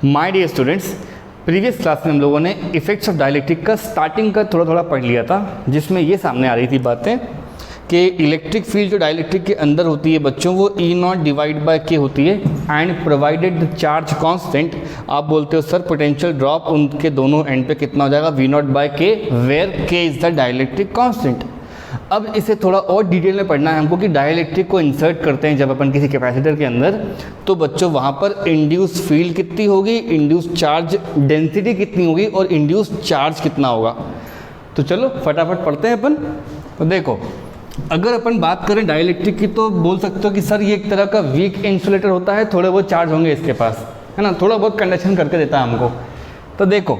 My dear students, previous class में हम लोगों ने इफेक्ट्स ऑफ डाइलेक्ट्रिक का स्टार्टिंग का थोड़ा पढ़ लिया था, जिसमें ये सामने आ रही थी बातें कि इलेक्ट्रिक फील्ड जो डाइलेक्ट्रिक के अंदर होती है बच्चों, वो ई नॉट डिवाइड बाय के होती है and provided the charge constant. आप बोलते हो सर पोटेंशियल ड्रॉप उनके दोनों एंड पे कितना हो जाएगा, वी नॉट बाय के, वेयर के इज़ द डाइलेक्ट्रिक कांस्टेंट। अब इसे थोड़ा और डिटेल में पढ़ना है हमको कि डाइलेक्ट्रिक को इंसर्ट करते हैं जब अपन किसी कैपेसिटर के अंदर, तो बच्चों वहाँ पर इंड्यूस फील्ड कितनी होगी, इंड्यूस चार्ज डेंसिटी कितनी होगी और इंड्यूस चार्ज कितना होगा। तो चलो फटाफट पढ़ते हैं अपन। तो देखो, अगर अपन बात करें डाइलेक्ट्रिक की तो बोल सकते हो कि सर ये एक तरह का वीक इंसुलेटर होता है, थोड़े बहुत चार्ज होंगे इसके पास, है ना, थोड़ा बहुत कंडक्शन करके देता है हमको। तो देखो,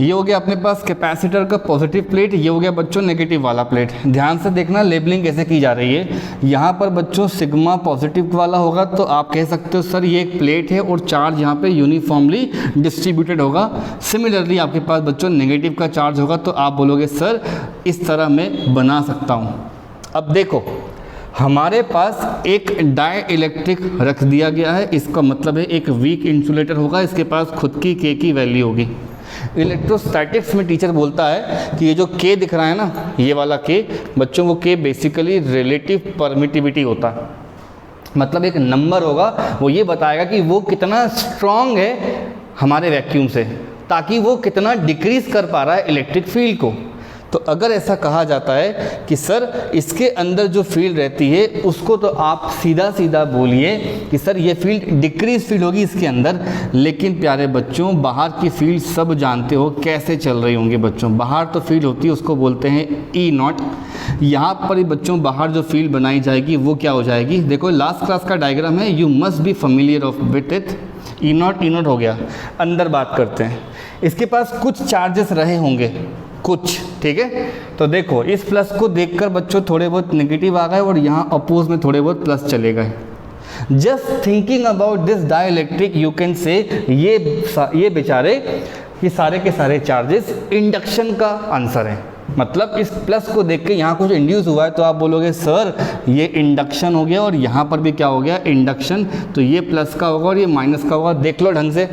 ये हो गया अपने पास कैपेसिटर का पॉजिटिव प्लेट, ये हो गया बच्चों नेगेटिव वाला प्लेट। ध्यान से देखना लेबलिंग कैसे की जा रही है। यहाँ पर बच्चों सिग्मा पॉजिटिव वाला होगा तो आप कह सकते हो सर ये एक प्लेट है और चार्ज यहाँ पे यूनिफॉर्मली डिस्ट्रीब्यूटेड होगा। सिमिलरली आपके पास बच्चों नेगेटिव का चार्ज होगा तो आप बोलोगे सर इस तरह मैं बना सकता हूँ। अब देखो, हमारे पास एक डाई इलेक्ट्रिक रख दिया गया है, इसका मतलब है एक वीक इंसुलेटर होगा, इसके पास खुद की के की वैल्यू होगी। इलेक्ट्रोस्टैटिक्स में टीचर बोलता है कि ये जो के दिख रहा है ना, ये वाला के बच्चों, वो के बेसिकली रिलेटिव परमिटिविटी होता है। मतलब एक नंबर होगा, वो ये बताएगा कि वो कितना स्ट्रॉन्ग है हमारे वैक्यूम से, ताकि वो कितना डिक्रीज कर पा रहा है इलेक्ट्रिक फील्ड को। तो अगर ऐसा कहा जाता है कि सर इसके अंदर जो फील्ड रहती है उसको तो आप सीधा सीधा बोलिए कि सर ये फील्ड डिक्रीज फील्ड होगी इसके अंदर। लेकिन प्यारे बच्चों, बाहर की फील्ड सब जानते हो कैसे चल रही होंगी बच्चों। बाहर तो फील्ड होती है, उसको बोलते हैं ई नॉट। यहाँ पर ही बच्चों बाहर जो फील्ड बनाई जाएगी वो क्या हो जाएगी, देखो लास्ट क्लास का डायग्राम है, you must be familiar of with it. E not हो गया। अंदर बात करते हैं, इसके पास कुछ चार्जेस रहे होंगे कुछ, ठीक है। तो देखो इस प्लस को देखकर बच्चों थोड़े बहुत नेगेटिव आ गए और यहाँ अपोज में थोड़े बहुत प्लस चले गए। Just thinking about this dielectric you can say ये बेचारे ये सारे के सारे चार्जेस इंडक्शन का आंसर है। मतलब इस प्लस को देख के यहाँ कुछ इंड्यूस हुआ है तो आप बोलोगे सर ये इंडक्शन हो गया, और यहाँ पर भी क्या हो गया, इंडक्शन। तो ये प्लस का होगा और ये माइनस का होगा। देख लो ढंग से।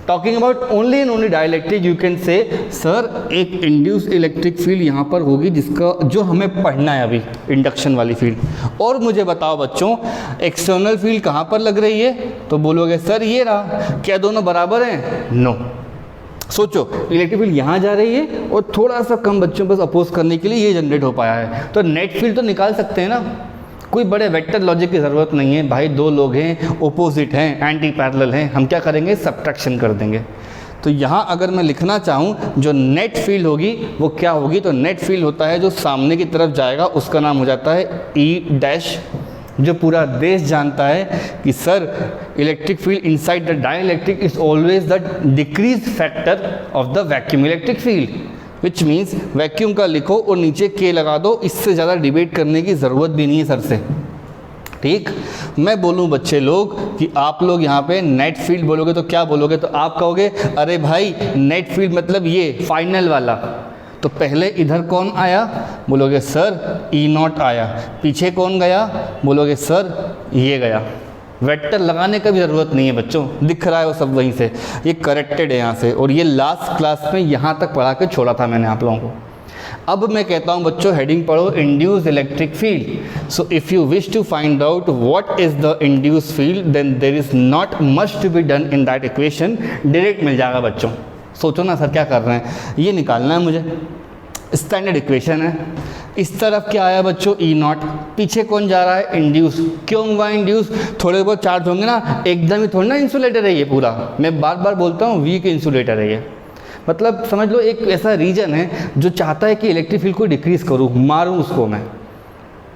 Talking about only and only dielectric you can say sir एक इंड्यूस इलेक्ट्रिक फील्ड यहाँ पर होगी, जिसका जो हमें पढ़ना है अभी, इंडक्शन वाली फील्ड। और मुझे बताओ बच्चों एक्सटर्नल फील्ड कहाँ पर लग रही है, तो बोलोगे सर ये रहा। क्या दोनों बराबर हैं? नो। सोचो, इलेक्ट्रिक फील्ड यहाँ जा रही है और थोड़ा सा कम बच्चों बस अपोज करने के लिए ये जनरेट हो पाया है, तो नेट फील्ड तो निकाल सकते हैं ना। कोई बड़े वेक्टर लॉजिक की ज़रूरत नहीं है भाई, दो लोग हैं, ओपोजिट हैं, एंटी पैरेलल हैं, हम क्या करेंगे, सब्ट्रैक्शन कर देंगे। तो यहाँ अगर मैं लिखना चाहूँ जो नेट फील्ड होगी वो क्या होगी, तो नेट फील्ड होता है जो सामने की तरफ जाएगा, उसका नाम हो जाता है ई डैश। जो पूरा देश जानता है कि sir electric field inside the dielectric is always the decrease factor of the vacuum electric field, which means vacuum का लिखो और नीचे के लगा दो। इससे ज़्यादा डिबेट करने की ज़रूरत भी नहीं है सर से, ठीक। मैं बोलूँ बच्चे लोग कि आप लोग यहाँ पे नेट फील्ड बोलोगे तो क्या बोलोगे, तो आप कहोगे अरे भाई नेट फील्ड मतलब ये फाइनल वाला। तो पहले इधर कौन आया, बोलोगे सर ई नॉट आया। पीछे कौन गया, बोलोगे सर ये गया। वेक्टर लगाने का भी ज़रूरत नहीं है बच्चों, दिख रहा है वो सब वहीं से, ये करेक्टेड है यहाँ से। और ये लास्ट क्लास में यहाँ तक पढ़ा के छोड़ा था मैंने आप लोगों को। अब मैं कहता हूँ बच्चों हेडिंग पढ़ो, induce electric field. So if you wish to find out what is the induce field then there is not much to be done in that equation. Direct मिल जाएगा बच्चों। सोचो ना सर क्या कर रहे हैं, ये निकालना है मुझे। स्टैंडर्ड इक्वेशन है। इस तरफ क्या आया बच्चों, ई नॉट। पीछे कौन जा रहा है, इंड्यूस। क्यों हुआ इंड्यूस, थोड़े बहुत चार्ज होंगे ना, एकदम ही थोड़ा ना इंसुलेटर है ये पूरा। मैं बार बार बोलता हूँ वीक इंसुलेटर है ये। मतलब समझ लो एक ऐसा रीजन है जो चाहता है कि इलेक्ट्रिक फील्ड को डिक्रीज करूँ, मारूँ उसको मैं,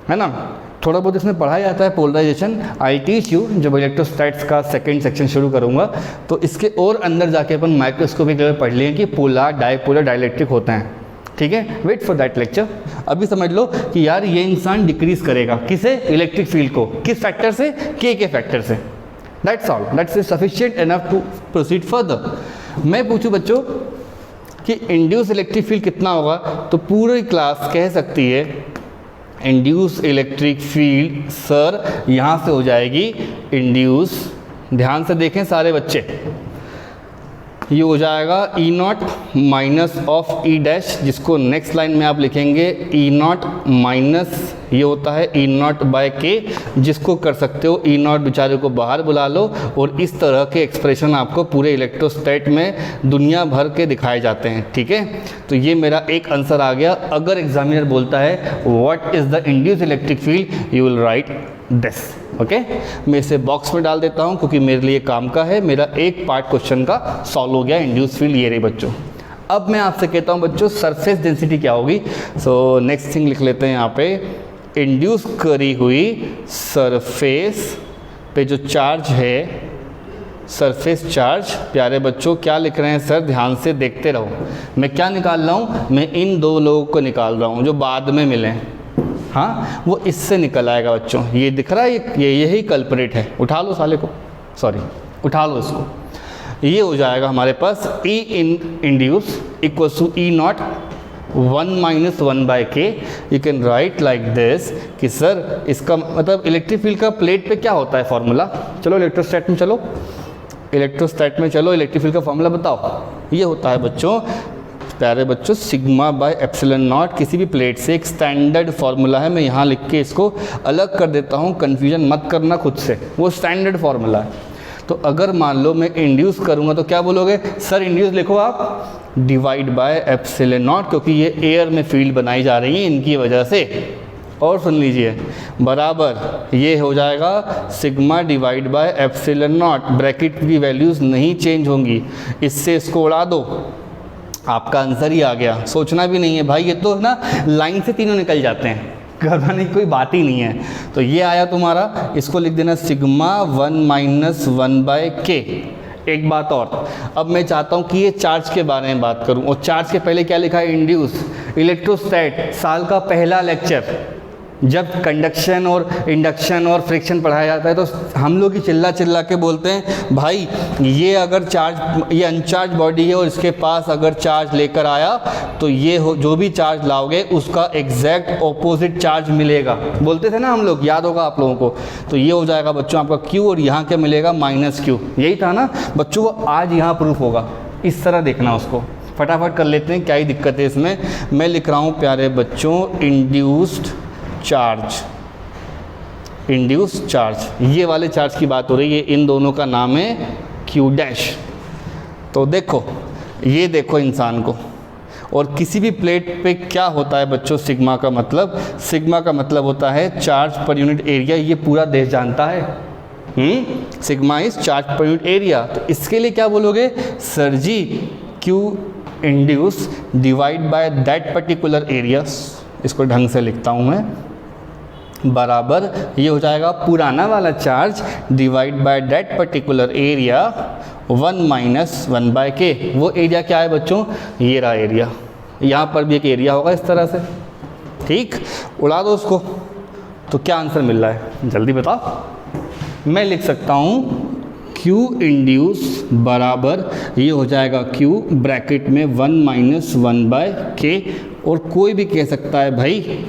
है ना। थोड़ा बहुत इसमें पढ़ाया जाता है पोलराइजेशन। आई टीच यू, जब इलेक्ट्रोस्टैट्स का सेकंड सेक्शन शुरू करूँगा तो इसके और अंदर जाके अपन माइक्रोस्कोपिक लेवल पढ़ लेंगे कि पोलर डायपोलर डाइलेक्ट्रिक होते हैं, ठीक है। Wait for that lecture. अभी समझ लो कि यार ये इंसान डिक्रीज करेगा किसे, इलेक्ट्रिक फील्ड को। किस फैक्टर से, के फैक्टर से। That's all, that's sufficient enough to proceed further. मैं पूछूं बच्चों कि इंड्यूस इलेक्ट्रिक फील्ड कितना होगा, तो पूरी क्लास कह सकती है इंड्यूस इलेक्ट्रिक फील्ड सर यहाँ से हो जाएगी इंड्यूस। ध्यान से देखें सारे बच्चे, ये हो जाएगा E naught minus of E dash, जिसको नेक्स्ट लाइन में आप लिखेंगे ई नॉट माइनस, ये होता है ई नॉट बाय के, जिसको कर सकते हो ई नॉट बेचारे को बाहर बुला लो, और इस तरह के एक्सप्रेशन आपको पूरे इलेक्ट्रोस्टैट में दुनिया भर के दिखाए जाते हैं। ठीक है, तो ये मेरा एक आंसर आ गया। अगर एग्जामिनर बोलता है what is the induce electric field, you will write this. Okay, मैं इसे बॉक्स में डाल देता हूँ क्योंकि मेरे लिए काम का है। मेरा एक पार्ट क्वेश्चन का सॉल्व हो गया, इंड्यूस फील्ड ये रही बच्चों। अब मैं आपसे कहता हूँ बच्चों सरफेस डेंसिटी क्या होगी। सो नेक्स्ट थिंग लिख लेते हैं यहाँ पे, इंड्यूस करी हुई सरफेस पे जो चार्ज है, सरफेस चार्ज। प्यारे बच्चों क्या लिख रहे हैं सर, ध्यान से देखते रहो। मैं क्या निकाल रहा हूँ, मैं इन दो लोगों को निकाल रहा हूँ जो बाद में मिले। हाँ, वो इससे निकल आएगा बच्चों। ये दिख रहा है, ये यही कल्परेट है। उठा लो साले को, सॉरी उठा लो इसको। ये हो जाएगा हमारे पास E in induce equal to E naught 1 minus 1 by K. You can write like this कि सर इसका मतलब इलेक्ट्रिक फील्ड का प्लेट पे क्या होता है फॉर्मूला। चलो इलेक्ट्रोस्टैट में चलो, इलेक्ट्रोस्टैट में चलो, इलेक्ट्रिक फील्ड का फॉर्मूला बताओ। ये होता है बच्चों, प्यारे बच्चों, सिग्मा बाय एप्सिलॉन नॉट। किसी भी प्लेट से एक स्टैंडर्ड फार्मूला है, मैं यहाँ लिख के इसको अलग कर देता हूँ, कन्फ्यूजन मत करना खुद से, वो स्टैंडर्ड फार्मूला है। तो अगर मान लो मैं इंड्यूस करूँगा तो क्या बोलोगे सर, इंड्यूस लिखो आप डिवाइड बाय एप्सिलॉन नॉट, क्योंकि ये एयर में फील्ड बनाई जा रही है इनकी वजह से। और सुन लीजिए, बराबर ये हो जाएगा sigma divide by epsilon not. Bracket की वैल्यूज़ नहीं चेंज होंगी, इससे इसको उड़ा दो, आपका आंसर ही आ गया। सोचना भी नहीं है भाई, ये तो ना लाइन से तीनों निकल जाते हैं, घबराने की कोई बात ही नहीं है। तो ये आया तुम्हारा, इसको लिख देना सिग्मा 1 माइनस 1 बाय के। एक बात और, अब मैं चाहता हूँ कि ये चार्ज के बारे में बात करूँ, और चार्ज के पहले क्या लिखा है, इंड्यूस। इलेक्ट्रोस्टैट साल का पहला लेक्चर, जब कंडक्शन और इंडक्शन और फ्रिक्शन पढ़ाया जाता है तो हम लोग ही चिल्ला चिल्ला के बोलते हैं भाई ये अगर चार्ज, ये अनचार्ज बॉडी है और इसके पास अगर चार्ज लेकर आया तो ये जो भी चार्ज लाओगे उसका एग्जैक्ट ऑपोजिट चार्ज मिलेगा, बोलते थे ना हम लोग, याद होगा आप लोगों को। तो ये हो जाएगा बच्चों आपका Q, और यहाँ क्या मिलेगा माइनस Q। यही था ना बच्चों, वो आज यहाँ प्रूफ होगा, इस तरह देखना उसको। फटाफट कर लेते हैं, क्या ही दिक्कत है इसमें। मैं लिख रहा हूँ प्यारे बच्चों इंड्यूस्ड चार्ज, इंड्यूस चार्ज, ये वाले चार्ज की बात हो रही है। इन दोनों का नाम है Q डैश। तो देखो, ये देखो इंसान को, और किसी भी प्लेट पे क्या होता है बच्चों, सिग्मा का मतलब, सिग्मा का मतलब होता है चार्ज पर यूनिट एरिया। ये पूरा देश जानता है, sigma is charge per unit area. तो इसके लिए क्या बोलोगे sir ji, Q induced divide by that particular area. इसको ढंग से लिखता हूँ मैं, बराबर ये हो जाएगा पुराना वाला charge divide by that particular area 1 minus 1 by K. वो एरिया क्या है बच्चों, ये रहा एरिया। यहाँ पर भी एक एरिया होगा इस तरह से, ठीक, उड़ा दो उसको। तो क्या आंसर मिल रहा है जल्दी बताओ। मैं लिख सकता हूँ Q इंड्यूस बराबर ये हो जाएगा Q ब्रैकेट में 1 माइनस 1 बाय के। और कोई भी कह सकता है भाई,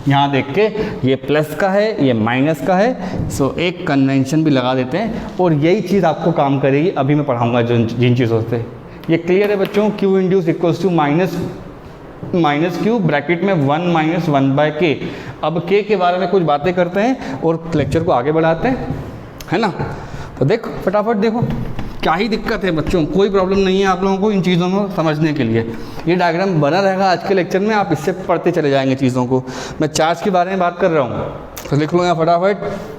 यहाँ देख के ये प्लस का है, ये माइनस का है, सो एक कन्वेंशन भी लगा देते हैं, और यही चीज़ आपको काम करेगी। अभी मैं पढ़ाऊँगा जिन चीज़ों से। ये क्लियर है बच्चों, Q induced equals to minus Q bracket में 1 माइनस 1 बाय के। अब K के बारे में कुछ बातें करते हैं और लेक्चर को आगे बढ़ाते हैं, है ना। तो देखो फटाफट देखो, क्या ही दिक्कत है बच्चों, कोई प्रॉब्लम नहीं है आप लोगों को इन चीज़ों को समझने के लिए। ये डायग्राम बना रहेगा आज के लेक्चर में, आप इससे पढ़ते चले जाएंगे चीज़ों को। मैं चार्ज के बारे में बात कर रहा हूँ, तो लिख लो यहाँ फटाफट।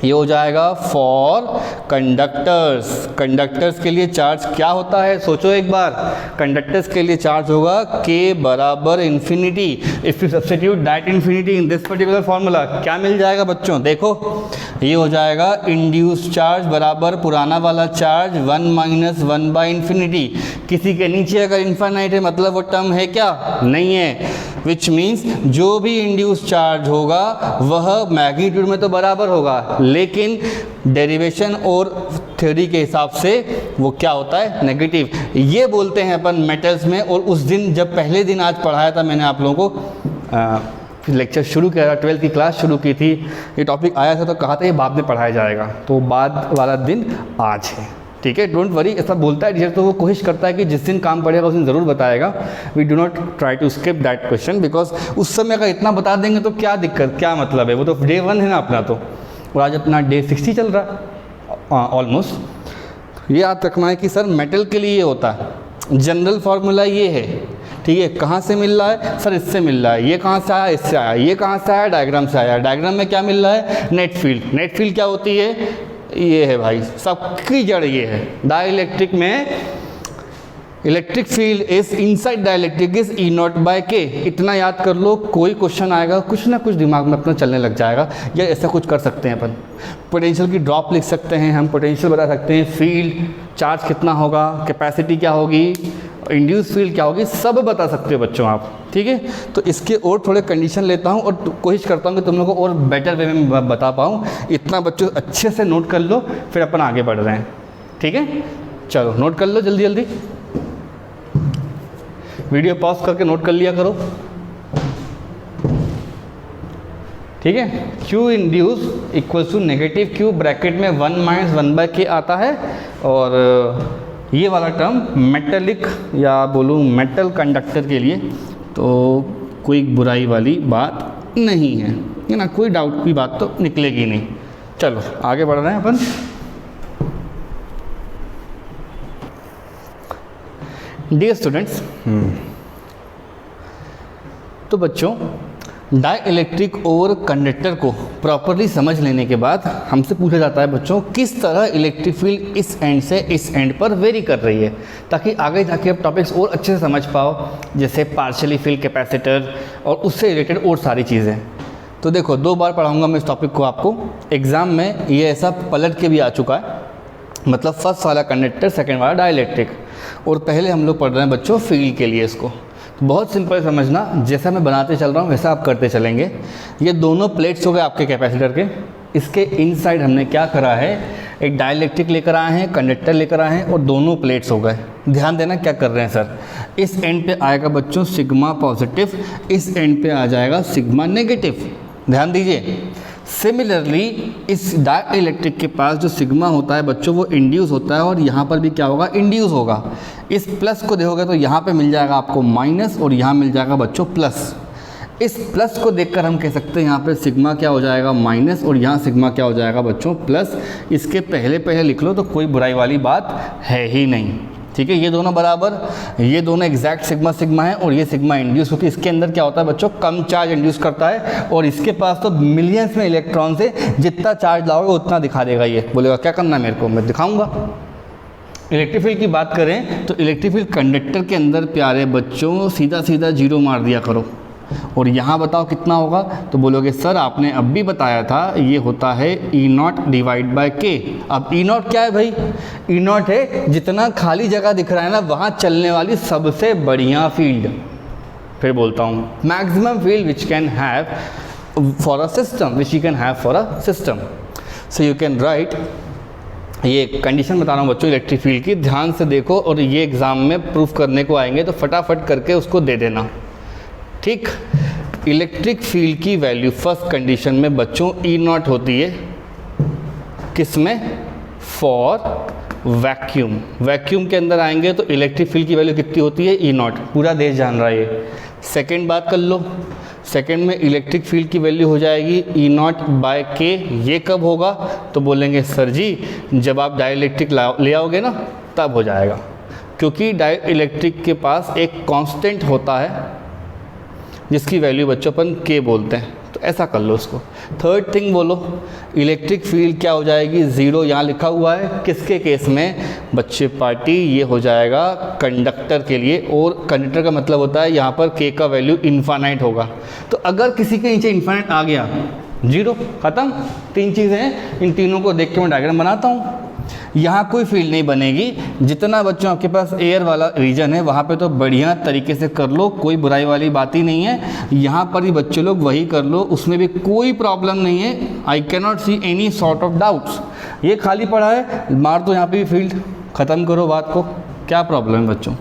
ये हो जाएगा फॉर कंडक्टर्स। कंडक्टर्स के लिए चार्ज क्या होता है, सोचो एक बार। कंडक्टर्स के लिए चार्ज होगा K बराबर infinity. If you substitute that infinity in this particular formula, क्या मिल जाएगा बच्चों, देखो ये हो जाएगा इंड्यूस चार्ज बराबर पुराना वाला चार्ज 1 माइनस 1 बाई इन्फिनिटी। किसी के नीचे अगर इन्फाइनाइट है मतलब वो टर्म है क्या, नहीं है। विच मीन्स जो भी इंड्यूस चार्ज होगा वह मैग्नीट्यूड में तो बराबर होगा, लेकिन डेरिवेशन और थ्योरी के हिसाब से वो क्या होता है, नेगेटिव। ये बोलते हैं अपन मेटल्स में। और उस दिन जब पहले दिन आज पढ़ाया था मैंने आप लोगों को, लेक्चर शुरू किया था, 12th की क्लास शुरू की थी, ये टॉपिक आया था तो कहा था ये बाद में पढ़ाया जाएगा, तो बाद वाला दिन आज है। ठीक है, डोंट वरी। ऐसा बोलता है टीचर तो वो कोशिश करता है कि जिस दिन काम पड़ेगा उस दिन ज़रूर बताएगा। We do not try to skip that question, because उस समय अगर इतना बता देंगे तो क्या दिक्कत, क्या मतलब है, वो तो डे 1 है ना अपना तो, और आज अपना डे 60 चल रहा है ऑलमोस्ट। ये याद रखना है कि सर मेटल के लिए ये होता है, जनरल फार्मूला ये है, ठीक है। कहाँ से मिल रहा है सर, इससे मिल रहा है, ये कहाँ से आया, इससे आया, ये कहाँ से आया, डायग्राम से आया। डायग्राम में क्या मिल रहा है, नेट फील्ड। नेट फील्ड क्या होती है, ये है भाई, सबकी जड़ ये है। डाइलेक्ट्रिक में electric field is inside dielectric is E naught by K. इतना याद कर लो, कोई क्वेश्चन आएगा कुछ ना कुछ दिमाग में अपना चलने लग जाएगा। या ऐसा कुछ कर सकते हैं अपन, पोटेंशियल की ड्रॉप लिख सकते हैं हम, पोटेंशियल बता सकते हैं, फील्ड चार्ज कितना होगा, कैपेसिटी क्या होगी, इंड्यूस फील्ड क्या होगी, सब बता सकते हो बच्चों आप, ठीक है। तो इसके और थोड़े कंडीशन लेता हूँ और कोशिश करता हूँ कि तुम लोगों को और बेटर वे में बता पाऊँ। इतना बच्चों अच्छे से नोट कर लो, फिर अपन आगे बढ़ रहे हैं, ठीक है। चलो नोट कर लो जल्दी जल्दी, वीडियो पॉज करके नोट कर लिया करो, ठीक है। Q induced equals to negative Q, bracket में 1 - 1/k आता है। और ये वाला टर्म मेटेलिक या बोलूँ मेटल कंडक्टर के लिए तो कोई बुराई वाली बात नहीं है ना, कोई डाउट की बात तो निकलेगी नहीं। चलो आगे बढ़ रहे हैं अपन। डियर स्टूडेंट्स, तो बच्चों डाई इलेक्ट्रिक और कंडक्टर को प्रॉपरली समझ लेने के बाद हमसे पूछा जाता है बच्चों किस तरह इलेक्ट्रिक फील्ड इस एंड से इस एंड पर वेरी कर रही है, ताकि आगे जाके आप टॉपिक्स और अच्छे से समझ पाओ, जैसे पार्शियली फील्ड कैपेसिटर और उससे रिलेटेड और सारी चीज़ें। तो देखो 2 बार पढ़ाऊंगा मैं इस टॉपिक को आपको, एग्ज़ाम में ये ऐसा पलट के भी आ चुका है, मतलब फर्स्ट वाला कंडक्टर, सेकेंड वाला डाई इलेक्ट्रिक, और पहले हम लोग पढ़ रहे हैं बच्चों फील्ड के लिए इसको। तो बहुत सिंपल समझना, जैसा मैं बनाते चल रहा हूँ वैसा आप करते चलेंगे। ये दोनों प्लेट्स हो गए आपके कैपेसिटर के, इसके इनसाइड हमने क्या करा है, एक डाइलेक्ट्रिक लेकर आए हैं, कंडक्टर लेकर आए हैं और दोनों प्लेट्स हो गए। ध्यान देना क्या कर रहे हैं सर, इस एंड पे आएगा बच्चों सिग्मा पॉजिटिव, इस एंड पे आ जाएगा सिग्मा नेगेटिव। ध्यान दीजिए। सिमिलरली इस डाई इलेक्ट्रिक के पास जो सिग्मा होता है बच्चों वो इंड्यूस होता है, और यहाँ पर भी क्या होगा, इंड्यूस होगा। इस प्लस को देखोगे तो यहाँ पे मिल जाएगा आपको माइनस और यहाँ मिल जाएगा बच्चों प्लस। इस प्लस को देखकर हम कह सकते हैं यहाँ पे सिग्मा क्या हो जाएगा, माइनस, और यहाँ सिग्मा क्या हो जाएगा बच्चों प्लस। इसके पहले पहले लिख लो तो कोई बुराई वाली बात है ही नहीं, ठीक है। ये दोनों बराबर, ये दोनों एग्जैक्ट सिग्मा सिग्मा है, और ये सिग्मा इंड्यूस, क्योंकि इसके अंदर क्या होता है बच्चों कम चार्ज इंड्यूस करता है, और इसके पास तो मिलियंस में इलेक्ट्रॉन से जितना चार्ज लाओगे उतना दिखा देगा। ये बोलेगा क्या करना है मेरे को, मैं दिखाऊंगा। इलेक्ट्रिक फील्ड की बात करें तो इलेक्ट्रिक फील्ड कंडक्टर के अंदर प्यारे बच्चों सीधा सीधा 0 मार दिया करो, और यहाँ बताओ कितना होगा, तो बोलोगे सर आपने अब भी बताया था ये होता है E0 डिवाइड बाय K। अब E0 क्या है भाई, E0 है जितना खाली जगह दिख रहा है ना वहाँ चलने वाली सबसे बढ़िया फील्ड। फिर बोलता हूँ maximum field which can have for a system, which you can have for a system. So you can right, ये कंडीशन बता रहा हूँ बच्चों इलेक्ट्रिक फील्ड की, ध्यान से देखो, और ये एग्ज़ाम में प्रूफ करने को आएंगे तो फटाफट करके उसको दे देना, ठीक। इलेक्ट्रिक फील्ड की वैल्यू फर्स्ट कंडीशन में बच्चों E0 होती है, किस में, फॉर वैक्यूम। वैक्यूम के अंदर आएंगे तो इलेक्ट्रिक फील्ड की वैल्यू कितनी होती है, E0। पूरा देश जान रहा है ये। सेकेंड बात कर लो, सेकेंड में इलेक्ट्रिक फील्ड की वैल्यू हो जाएगी E0 बाय K। ये कब होगा, तो बोलेंगे सर जी जब आप डाइलेक्ट्रिक ले आओगे ना तब हो जाएगा, क्योंकि डाइलेक्ट्रिक के पास एक कांस्टेंट होता है जिसकी वैल्यू बच्चों अपन K बोलते हैं, तो ऐसा कर लो उसको। थर्ड थिंग बोलो, इलेक्ट्रिक फील्ड क्या हो जाएगी, 0 यहाँ लिखा हुआ है, किसके केस में बच्चे पार्टी, ये हो जाएगा कंडक्टर के लिए, और कंडक्टर का मतलब होता है यहाँ पर K का वैल्यू इन्फानाइट होगा। तो अगर किसी के नीचे इन्फानाइट आ गया 0 ख़त्म। 3 चीज़ें हैं, इन तीनों को देख के मैं डायग्राम बनाता हूँ। यहाँ कोई फील्ड नहीं बनेगी, जितना बच्चों आपके पास एयर वाला रीजन है वहाँ पे तो बढ़िया तरीके से कर लो, कोई बुराई वाली बात ही नहीं है। यहाँ पर ही बच्चे लोग वही कर लो, उसमें भी कोई प्रॉब्लम नहीं है। I can not see any sort of doubts. ये खाली पड़ा है, मार दो यहाँ पे भी फील्ड, ख़त्म करो बात को, क्या प्रॉब्लम है बच्चों।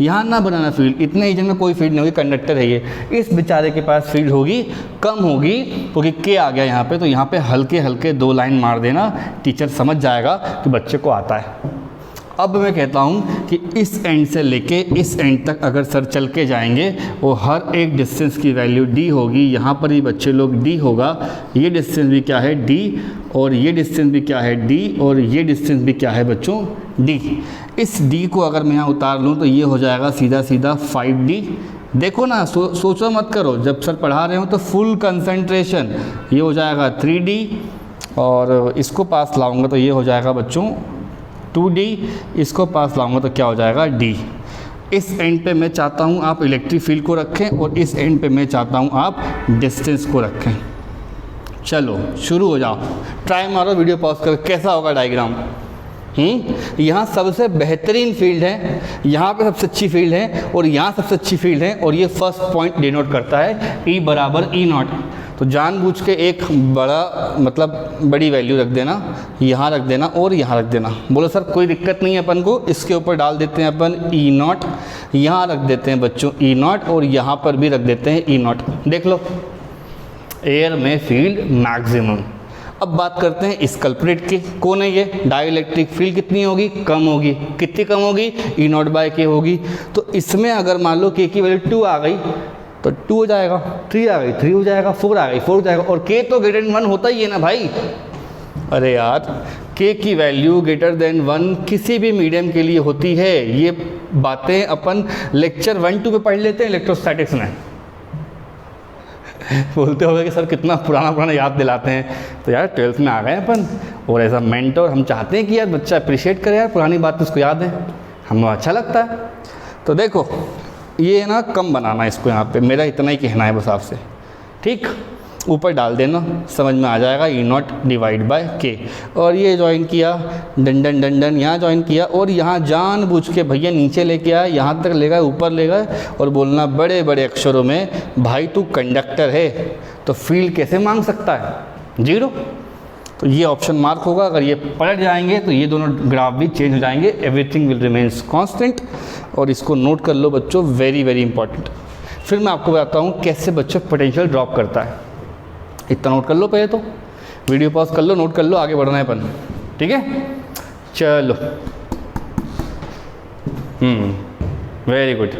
यहाँ ना बनाना फील्ड, इतने रीजन में कोई फील्ड नहीं होगी, कंडक्टर है ये, इस बेचारे के पास फील्ड होगी, कम होगी, क्योंकि K आ गया यहाँ पे, तो यहाँ पे हल्के हल्के 2 लाइन मार देना, टीचर समझ जाएगा कि बच्चे को आता है। अब मैं कहता हूँ कि इस एंड से लेके इस एंड तक अगर सर चल के जाएंगे वो हर एक डिस्टेंस की वैल्यू d होगी। यहाँ पर भी बच्चे लोग d होगा, ये डिस्टेंस भी क्या है d, और ये डिस्टेंस भी क्या है d, और ये डिस्टेंस भी क्या है बच्चों d। इस d को अगर मैं यहाँ उतार लूँ तो ये हो जाएगा सीधा सीधा 5d। देखो ना, सोचो मत करो, जब सर पढ़ा रहे हो तो फुल कंसंट्रेशन। ये हो जाएगा 3d, और इसको पास लाऊंगा तो ये हो जाएगा बच्चों 2d, इसको पास लाऊंगा तो क्या हो जाएगा d। इस एंड पे मैं चाहता हूँ आप इलेक्ट्रिक फील्ड को रखें और इस एंड पे मैं चाहता हूँ आप डिस्टेंस को रखें। चलो शुरू हो जाओ, ट्राई मारो, वीडियो पॉज कर, कैसा होगा डायग्राम। यहाँ सबसे बेहतरीन फील्ड है, यहाँ पे सबसे अच्छी फील्ड है, और यहाँ सबसे अच्छी फील्ड है, और ये फर्स्ट पॉइंट डिनोट करता है E बराबर E0। तो जानबूझ के एक बड़ा मतलब बड़ी वैल्यू रख देना, यहाँ रख देना और यहाँ रख देना। बोलो सर कोई दिक्कत नहीं है अपन को, इसके ऊपर डाल देते हैं अपन E0, यहाँ रख देते हैं बच्चों E0, और यहाँ पर भी रख देते हैं E0। देख लो एयर में फील्ड मैक्सिमम। अब बात करते हैं इस कल्प्रिट की, कौन है ये? डाइलेक्ट्रिक फील्ड कितनी होगी? कम होगी। कितनी कम होगी? E0/K होगी। तो इसमें अगर मान लो K की वैल्यू 2 आ गई तो 2 हो जाएगा, 3 आ गई 3 हो जाएगा, 4 आ गई 4 हो जाएगा, और K तो ग्रेटर देन 1 होता ही है ना भाई। अरे यार K की वैल्यू ग्रेटर देन 1 किसी भी मीडियम के लिए होती है। ये बातें अपन लेक्चर 1-2 पे पढ़ लेते हैं इलेक्ट्रोस्टैटिक्स में। बोलते होंगे कि सर कितना पुराना याद दिलाते हैं, तो यार 12th में आ गए अपन, और ऐसा मेंटर हम चाहते हैं कि यार बच्चा अप्रिशिएट करे, यार पुरानी बात उसको याद है, हमें अच्छा लगता है। तो देखो ये ना कम बनाना है इसको, यहाँ पे मेरा इतना ही कहना है बस आपसे, ठीक। ऊपर डाल देना, समझ में आ जाएगा E0/K। और ये ज्वाइन किया, डंडन डंडन यहाँ ज्वाइन किया, और यहाँ जानबूझ के भैया नीचे लेके आया, यहाँ तक ले गए, ऊपर ले गए, और बोलना बड़े बड़े अक्षरों में, भाई तू कंडक्टर है तो फील्ड कैसे मांग सकता है? 0। तो ये ऑप्शन मार्क होगा। अगर ये पलट जाएंगे तो ये दोनों ग्राफ भी चेंज हो जाएंगे, एवरीथिंग विल रिमेन्स कांस्टेंट। और इसको नोट कर लो बच्चों, वेरी वेरी इंपॉर्टेंट। फिर मैं आपको बताता हूँ कैसे बच्चों पोटेंशियल ड्रॉप करता है। इतना नोट कर लो पहले, तो वीडियो पॉज कर लो, नोट कर लो, आगे बढ़ना है अपन, ठीक है। चलो वेरी गुड।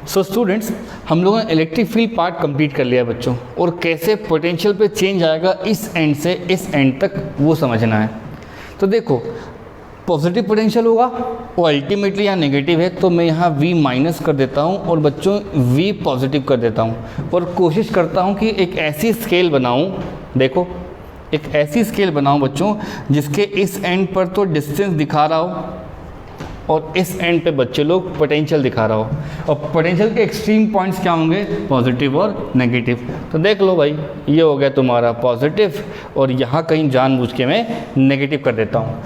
सो स्टूडेंट्स, हम लोगों ने इलेक्ट्रिक फील्ड पार्ट कंप्लीट कर लिया बच्चों, और कैसे पोटेंशियल पे चेंज आएगा इस एंड से इस एंड तक वो समझना है। तो देखो पॉजिटिव पोटेंशियल होगा वो अल्टीमेटली यहाँ नेगेटिव है, तो मैं यहाँ V माइनस कर देता हूँ और बच्चों V पॉजिटिव कर देता हूँ, और कोशिश करता हूँ कि एक ऐसी स्केल बनाऊँ, देखो एक ऐसी स्केल बनाऊँ बच्चों जिसके इस एंड पर तो डिस्टेंस दिखा रहा हो और इस एंड पे बच्चे लोग पोटेंशियल दिखा रहा हो, और पोटेंशियल के एक्सट्रीम पॉइंट्स क्या होंगे? पॉजिटिव और नेगेटिव। तो देख लो भाई, ये हो गया तुम्हारा पॉजिटिव, और यहाँ कहीं जानबूझ के मैं नेगेटिव कर देता हूँ।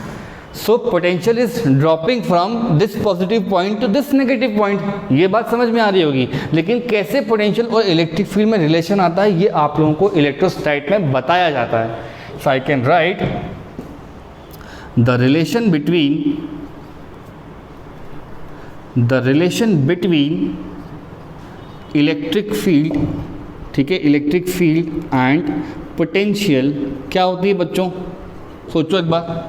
So potential is dropping from this positive point two this negative point. ये बात समझ में आ रही होगी, लेकिन कैसे पोटेंशियल और इलेक्ट्रिक फील्ड में रिलेशन आता है ये आप लोगों को इलेक्ट्रोस्टैट में बताया जाता है। So I can write the relation between electric field, ठीक है, इलेक्ट्रिक फील्ड एंड पोटेंशियल क्या होती है बच्चों? सोचो एक बार।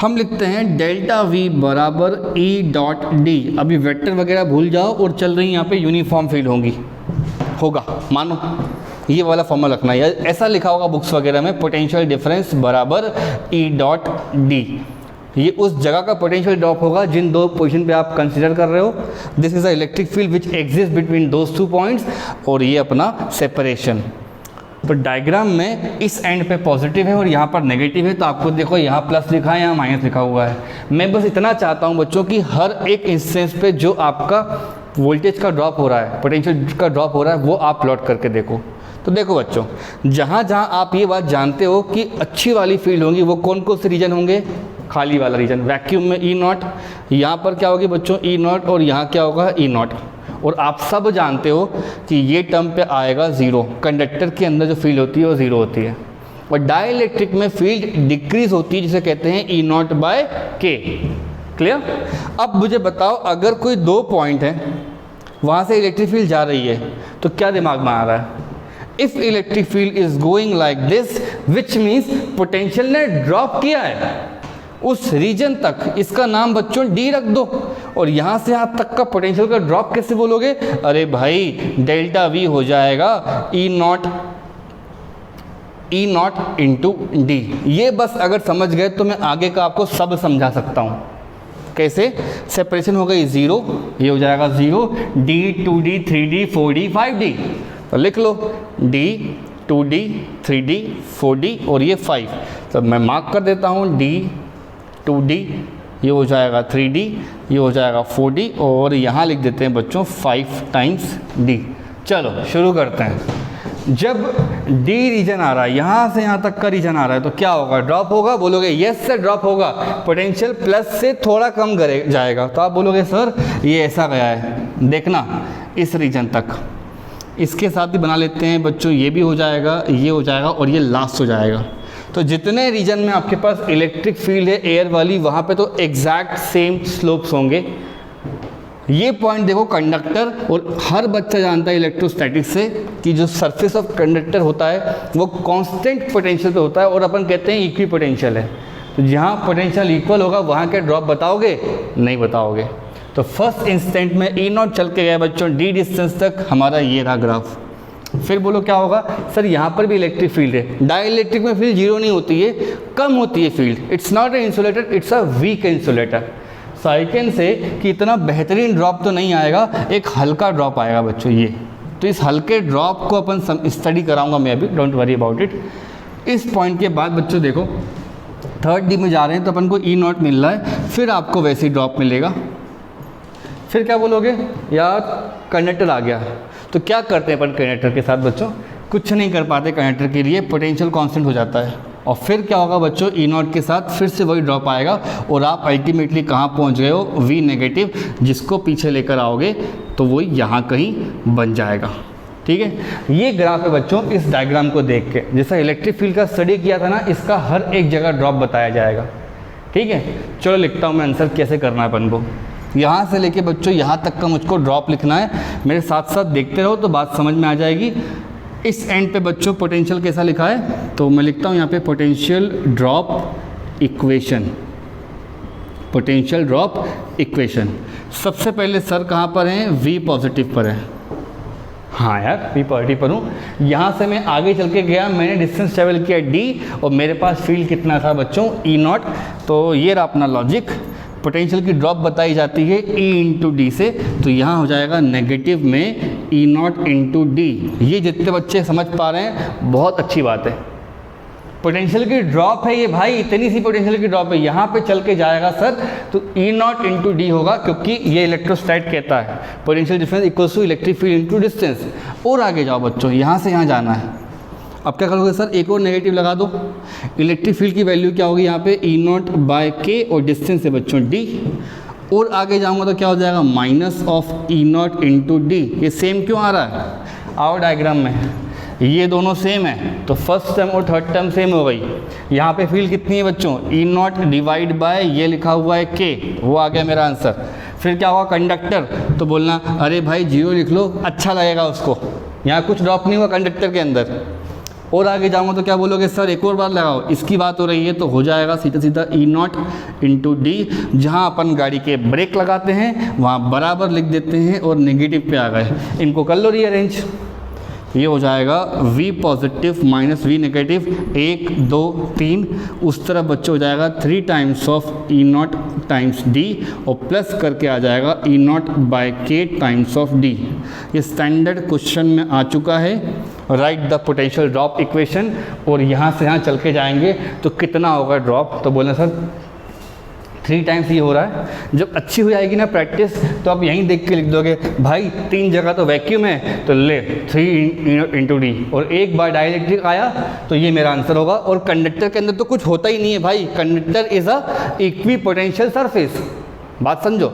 हम लिखते हैं डेल्टा V बराबर E.D। अभी वेक्टर वगैरह भूल जाओ और चल रही यहाँ पे यूनिफॉर्म फील्ड होगा, मानो ये वाला फॉर्मूला रखना है, ऐसा लिखा होगा बुक्स वगैरह में, पोटेंशियल डिफरेंस बराबर E.D। ये उस जगह का पोटेंशियल ड्रॉप होगा जिन दो पोजीशन पे आप कंसीडर कर रहे हो। This is a electric field which exist between those 2 points, और ये अपना सेपरेशन। तो डायग्राम में इस एंड पे पॉजिटिव है और यहाँ पर नेगेटिव है, तो आपको देखो यहाँ प्लस लिखा है, यहाँ माइनस लिखा हुआ है। मैं बस इतना चाहता हूँ बच्चों कि हर एक इंस्टेंस पे जो आपका वोल्टेज का ड्रॉप हो रहा है, पोटेंशियल का ड्रॉप हो रहा है, वो आप प्लॉट करके देखो। तो देखो बच्चों, जहाँ जहाँ आप ये बात जानते हो कि अच्छी वाली फील्ड होंगी वो कौन कौन से रीजन होंगे? खाली वाला रीजन, वैक्यूम में E0, यहाँ पर क्या होगी बच्चों? E0, और यहाँ क्या होगा? E0। और आप सब जानते हो कि ये टर्म पे आएगा 0। कंडक्टर के अंदर जो फील्ड होती है वो 0 होती है, और डाइलेक्ट्रिक में फील्ड डिक्रीज होती है जिसे कहते हैं E0/K। क्लियर? अब मुझे बताओ, अगर कोई 2 पॉइंट है, वहाँ से इलेक्ट्रिक फील्ड जा रही है, तो क्या दिमाग में आ रहा है? If electric field is going like this which means potential ने ड्रॉप किया है उस रीजन तक, इसका नाम बच्चों डी रख दो। और यहाँ से यहाँ तक का पोटेंशियल का ड्रॉप कैसे बोलोगे? अरे भाई डेल्टा वी हो जाएगा ई नॉट इंटू डी। ये बस अगर समझ गए तो मैं आगे का आपको सब समझा सकता हूँ। कैसे? सेपरेशन हो गई 0, ये हो जाएगा 0, d 2d 3d 4d 5d, तो लिख लो d 2d 3d 4d और ये 5। तो मैं मार्क कर देता हूँ d 2d, ये हो जाएगा 3d, ये हो जाएगा 4d और यहाँ लिख देते हैं बच्चों 5 टाइम्स d। चलो शुरू करते हैं। जब D रीजन आ रहा है, यहाँ से यहाँ तक का रीजन आ रहा है, तो क्या होगा? ड्रॉप होगा। बोलोगे यस सर ड्रॉप होगा, पोटेंशियल प्लस से थोड़ा कम करे जाएगा। तो आप बोलोगे सर ये ऐसा गया है, देखना इस रीजन तक, इसके साथ ही बना लेते हैं बच्चों, ये भी हो जाएगा, ये हो जाएगा और ये लास्ट हो जाएगा। तो जितने रीजन में आपके पास इलेक्ट्रिक फील्ड है एयर वाली, वहाँ पे तो एग्जैक्ट सेम स्लोप्स होंगे। ये पॉइंट देखो कंडक्टर, और हर बच्चा जानता है इलेक्ट्रोस्टैटिक्स से कि जो सरफेस ऑफ कंडक्टर होता है वो कांस्टेंट पोटेंशियल पे होता है और अपन कहते हैं इक्वी पोटेंशियल है। तो जहाँ पोटेंशियल इक्वल होगा वहाँ के ड्रॉप बताओगे? नहीं बताओगे। तो फर्स्ट इंस्टेंट में ई नॉट चल के गया बच्चों डी डिस्टेंस तक, हमारा ये रहा ग्राफ। फिर बोलो क्या होगा? सर यहाँ पर भी इलेक्ट्रिक फील्ड है। डाइइलेक्ट्रिक में फील्ड जीरो नहीं होती है, कम होती है field. It's not a insulator, it's a weak insulator. Cycle से कि इतना बेहतरीन ड्रॉप तो नहीं आएगा, एक हल्का ड्रॉप आएगा बच्चों ये। तो इस हल्के ड्रॉप को अपन स्टडी कराऊंगा मैं अभी, डोंट वरी अबाउट इट। इस पॉइंट के बाद बच्चों देखो 3rd D में जा रहे हैं तो अपन को ई नॉट मिल रहा है, फिर आपको वैसे ही ड्रॉप मिलेगा। फिर क्या बोलोगे? यार कंडक्टर आ गया, तो क्या करते हैं अपन कंडक्टर के साथ बच्चों? कुछ नहीं कर पाते कंडक्टर के लिए, पोटेंशियल कांस्टेंट हो जाता है। और फिर क्या होगा बच्चों? ई नॉट के साथ फिर से वही ड्रॉप आएगा और आप अल्टीमेटली कहाँ पहुँच गए हो? वी नेगेटिव, जिसको पीछे लेकर आओगे तो वो यहाँ कहीं बन जाएगा। ठीक है, ये ग्राफ है बच्चों। इस डायग्राम को देख के जैसा इलेक्ट्रिक फील्ड का स्टडी किया था ना, इसका हर एक जगह ड्रॉप बताया जाएगा। ठीक है, चलो लिखता हूँ मैं आंसर कैसे करना है अपन को। यहाँ से लेके बच्चों यहाँ तक का मुझको ड्रॉप लिखना है, मेरे साथ साथ देखते रहो तो बात समझ में आ जाएगी। इस एंड पे बच्चों पोटेंशियल कैसा लिखा है, तो मैं लिखता हूँ यहाँ पे potential drop equation. Potential drop equation सबसे पहले सर कहाँ पर हैं? वी पॉजिटिव पर है। हाँ यार वी पॉजिटिव पर हूँ। यहाँ से मैं आगे चल के गया, मैंने डिस्टेंस ट्रेवल किया डी और मेरे पास फील्ड कितना था बच्चों? ई नॉट। तो ये रहा अपना लॉजिक। पोटेंशियल की ड्रॉप बताई जाती है E इंटू डी से, तो यहाँ हो जाएगा नेगेटिव में E नॉट इंटू डी। ये जितने बच्चे समझ पा रहे हैं बहुत अच्छी बात है। पोटेंशियल की ड्रॉप है ये भाई, इतनी सी पोटेंशियल की ड्रॉप है, यहाँ पे चल के जाएगा सर तो E नॉट इंटू डी होगा, क्योंकि ये इलेक्ट्रोस्टैट कहता है potential difference equals to electric field into distance. और आगे जाओ बच्चों, यहाँ से यहाँ जाना है। अब क्या करोगे सर? एक और नेगेटिव लगा दो। इलेक्ट्रिक फील्ड की वैल्यू क्या होगी यहाँ पे? ई नॉट बाय के और डिस्टेंस है बच्चों डी। और आगे जाऊँगा तो क्या हो जाएगा? Minus of E not into D. ये सेम क्यों आ रहा है? आओ डायग्राम में, ये दोनों सेम है तो फर्स्ट टर्म और थर्ड टर्म सेम हो गई। यहाँ पे फील्ड कितनी है बच्चों? ई नॉट डिवाइड बाय ये लिखा हुआ है के, वो आ गया मेरा आंसर। फिर क्या हुआ? कंडक्टर, तो बोलना अरे भाई 0 लिख लो, अच्छा लगेगा उसको। यहाँ कुछ ड्रॉप नहीं हुआ कंडक्टर के अंदर। और आगे जाऊँगा तो क्या बोलोगे? सर एक और बार लगाओ, इसकी बात हो रही है तो हो जाएगा सीधा सीधा ई नॉट इंटू डी। जहाँ अपन गाड़ी के ब्रेक लगाते हैं वहाँ बराबर लिख देते हैं और नेगेटिव पे आ गए। इनको कर लो रीअरेंज, ये हो जाएगा V positive minus V negative, 1 2 3। उस तरफ बच्चों हो जाएगा 3 times of E naught times D और प्लस करके आ जाएगा E naught by K times of D। ये स्टैंडर्ड क्वेश्चन में आ चुका है। Write the potential drop equation. और यहाँ से यहाँ चल के जाएंगे तो कितना होगा ड्रॉप? तो बोलना सर 3 टाइम्स ये हो रहा है। जब अच्छी हो जाएगी ना प्रैक्टिस तो आप यहीं देख के लिख दोगे भाई 3 जगह तो वैक्यूम है तो ले 3 इंटू डी, और एक बार डाइइलेक्ट्रिक आया तो ये मेरा आंसर होगा। और कंडक्टर के अंदर तो कुछ होता ही नहीं है भाई, conductor is a equi potential surface. बात समझो,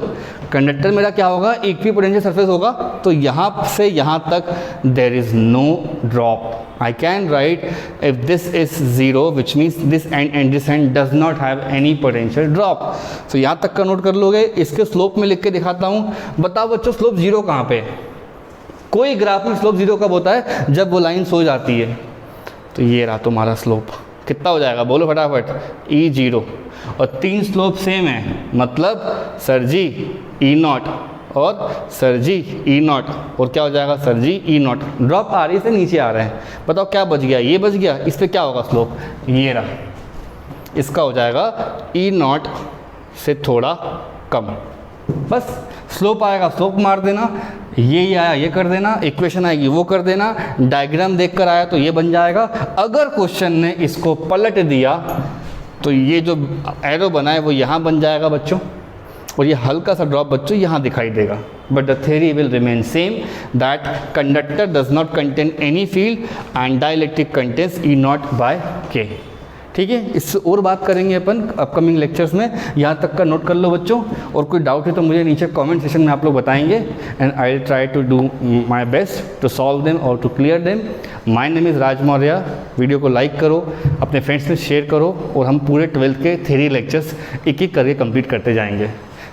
कंडक्टर मेरा क्या होगा? इक्वी पोटेंशियल सरफेस होगा। तो यहाँ से यहाँ तक there is no drop. I can write if this is 0 which means this end and this end does not have any potential drop. So यहाँ तक का नोट कर लोगे। इसके स्लोप में लिख के दिखाता हूँ। बताओ बच्चों स्लोप 0 कहाँ पे है? कोई ग्राफ में स्लोप 0 कब होता है? जब वो लाइन सो जाती है। तो ये रहा तुम्हारा स्लोप, कितना हो जाएगा बोलो फटाफट? E0। और 3 स्लोप सेम है, मतलब सर जी E0 और सर जी E0, और क्या हो जाएगा सर जी E0। ड्रॉप आ रही से नीचे आ रहे हैं, बताओ क्या बच गया? ये बच गया। इस पर क्या होगा स्लोप? ये रहा, इसका हो जाएगा E0 से थोड़ा कम। बस स्लोप आएगा, स्लोप मार देना, ये आया ये कर देना, इक्वेशन आएगी वो कर देना, डायग्राम देखकर आया तो ये बन जाएगा। अगर क्वेश्चन ने इसको पलट दिया तो ये जो एरो बना है वो यहाँ बन जाएगा बच्चों, और ये हल्का सा ड्रॉप बच्चों यहाँ दिखाई देगा। But the theory will remain same, that conductor does not contain any field and dielectric contains E0 by K। ठीक है, इससे और बात करेंगे अपन अपकमिंग लेक्चर्स में। यहाँ तक का नोट कर लो बच्चों, और कोई डाउट है तो मुझे नीचे कमेंट सेशन में आप लोग बताएंगे, and I will try to do my best to solve them और to clear them. My name is Raj Maurya. Video को लाइक करो, अपने फ्रेंड्स में शेयर करो, और हम पूरे 12th के थ्योरी लेक्चर्स एक एक करके कंप्लीट करते जाएंगे।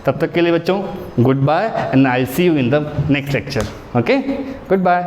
तब तक के लिए बच्चों goodbye, and I will see you in the next lecture. Okay, good bye.